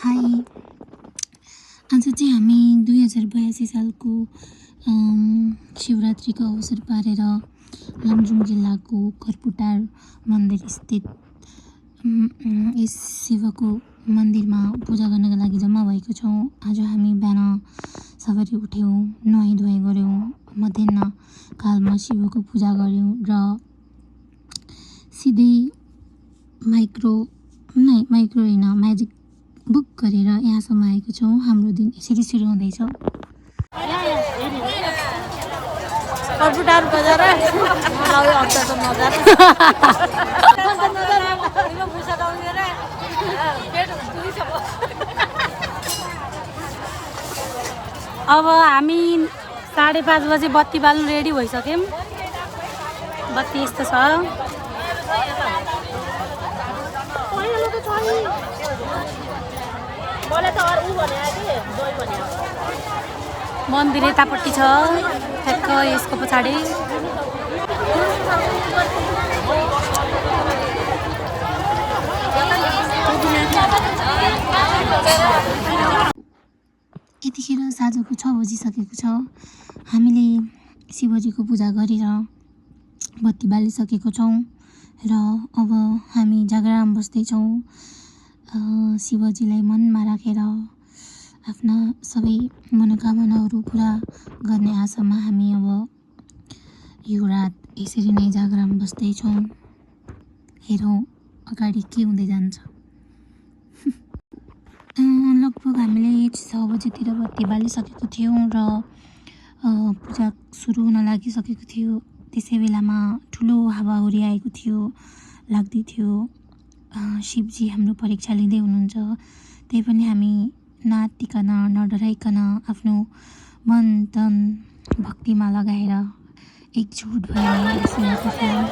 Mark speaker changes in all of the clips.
Speaker 1: High आज चाहिँ हामी 2082 सालको शिवरात्रिको अवसर पारेर लमजुङ जिल्लाको कर्पुटार मन्दिर स्थित यस शिवको मन्दिरमा पूजा गर्नका लागि जम्मा भएको छौँ। आज हामी बिहान सवारी उठ्यौँ, नुहाई धुवाई गऱ्यौँ, मध्याह कालमा शिवको पूजा गऱ्यौँ र सिधै माइक्रो होइन म्याजिक बुक गरेर यहाँसम्म आएको छौँ। हाम्रो दिन यसरी सुरु हुँदैछ।
Speaker 2: कर्पुटार बजार अब हामी 5:30 बजे बत्ती बाल्नु रेडी भइसक्यौँ। बत्ती यस्तो छ। मन्दिर यतापट्टि छ, ठ्याक्क यसको पछाडि।
Speaker 1: यतिखेर साँझको 6 बजिसकेको छ। हामीले शिवजीको पूजा गरेर बत्ती बालिसकेको छौँ र अब हामी जागराम बस्दैछौँ। शिवजीलाई मनमा राखेर आफ्ना सबै मनोकामनाहरू पुरा गर्ने आशामा हामी अब यो रात यसरी नै जागराम बस्दैछौँ। हेरौँ अगाडि के हुँदै जान्छ। लगभग हामीले 6 बजेतिर बत्ती बालिसकेको थियौँ र पूजा सुरु हुन लागिसकेको थियो। त्यसै बेलामा ठुलो हावाहुरी आएको थियो, लाग्दै थियो शिवजी हाम्रो परीक्षा लिँदै हुनुहुन्छ। त्यही पनि हामी नआत्तिकन नडराइकन आफ्नो मन तन भक्तिमा लगाएर एकजुट भएर बसिरहेको थियौँ।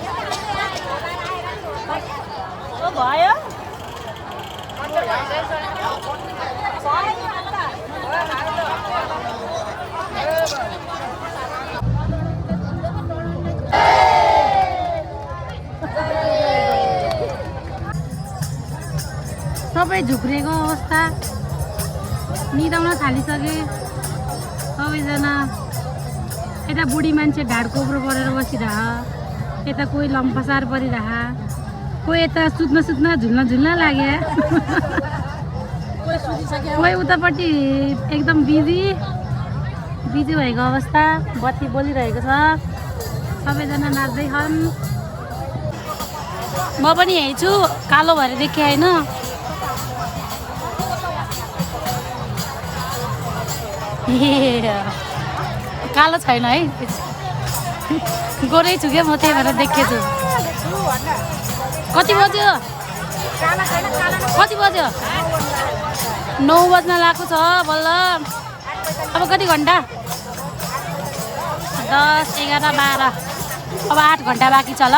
Speaker 2: सबै झुक्रिएको अवस्था, निदाउन थालिसके सबैजना। यता बुढी मान्छे ढाड कोब्रो परेर बसिरह, यता कोही लम्पसार परिरह, कोही यता सुत्न झुल्न लागे, कोही उतापट्टि एकदम बिजी भएको अवस्था। बत्ती बोलिरहेको छ, सबैजना नाच्दै छन्। म पनि यही छु, कालो भएर देखेँ होइन। कालो छैन है, गोरै छु क्या म, त्यही भएर देखेछु। कति बज्यो? 9 बज्न लागेको छ बल्ल। अब कति घन्टा? 10, 11, 12, अब 8 घन्टा बाँकी छ। ल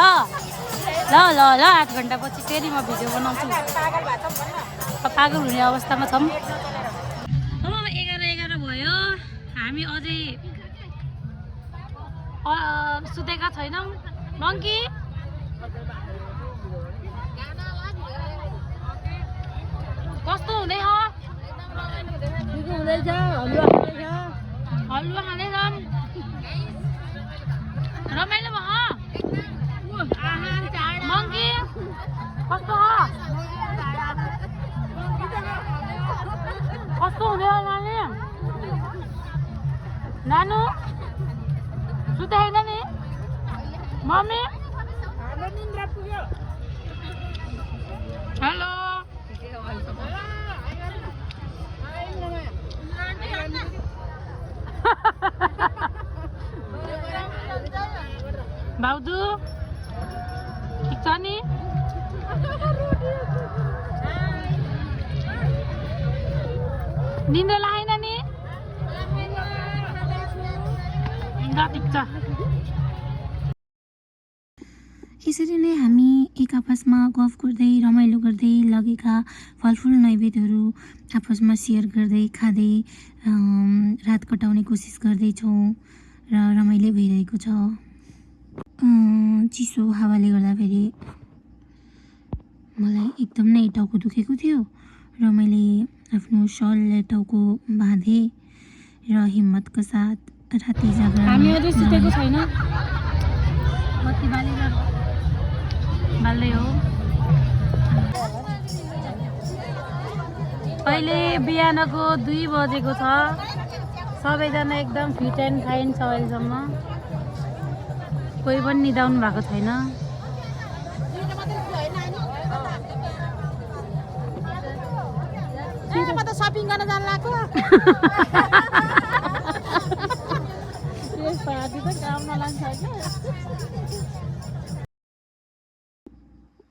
Speaker 2: 8 घन्टा पछि फेरि म भिडियो बनाउँछु। पागल हुने अवस्थामा छौँ। अब 11 भयो, हामी अझै सुतेका छैनौँ। मङ्की कस्तो हुँदैछ? हलुवा खाँदैछन्। रमाइलो भयो। मङ्की कस्तो हुँदैछ नानी? नानु सुतेन नि? Mummy hello. भाउजू ठिक छ नि? निन्द्रा लागेन नि? ठिक छ।
Speaker 1: यसरी नै हामी एक आपसमा गफ गर्दै रमाइलो गर्दै लगेका फलफुल नैवेद्यहरू आपसमा सेयर गर्दै खाँदै रात कटाउने कोसिस गर्दैछौँ र रमाइलो भइरहेको छ। चिसो हावाले गर्दाखेरि मलाई एकदम नै टाउको दुखेको थियो र मैले आफ्नो सलले टाउको बाँधे र हिम्मतका साथ राति जागरण
Speaker 2: हामी अझै सुतेको छैन, बत्ती बाल्दै हो। अहिले बिहानको 2 बजेको छ। सबैजना एकदम फिट एन्ड फाइन छ अहिलेसम्म, कोही पनि निदाउनु भएको छैन।
Speaker 3: सपिङ गर्न जानु लाग्यो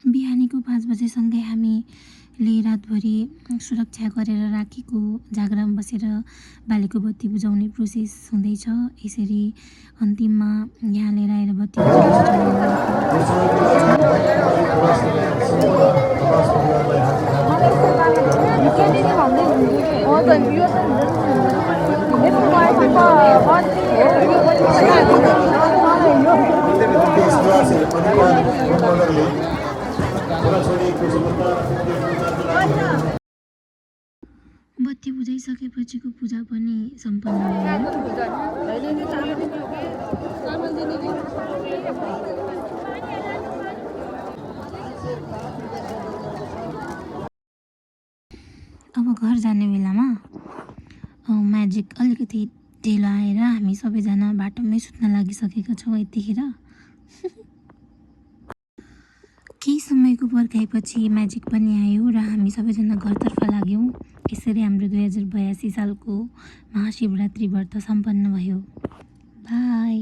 Speaker 1: बिहानीको 5 बजेसँगै हामीले रातभरि सुरक्षा गरेर राखेको जागरण बसेर बालीको बत्ती बुझाउने प्रोसेस हुँदैछ। यसरी अन्तिममा यहाँ लिएर आएर बत्ती बत्ती बुझाइसकेपछिको पूजा पनि सम्पन्न भयो। अब घर जाने बेलामा म्याजिक अलिकति ढिलो आएर हामी सबैजना बाटोमै सुत्न लागिसकेका छौँ। यतिखेर केही समयको पर्खाइपछि म्याजिक पनि आयो र हामी सबैजना घरतर्फ लाग्यौँ। यसरी हाम्रो 2082 सालको महाशिवरात्रि व्रत सम्पन्न भयो। बाई।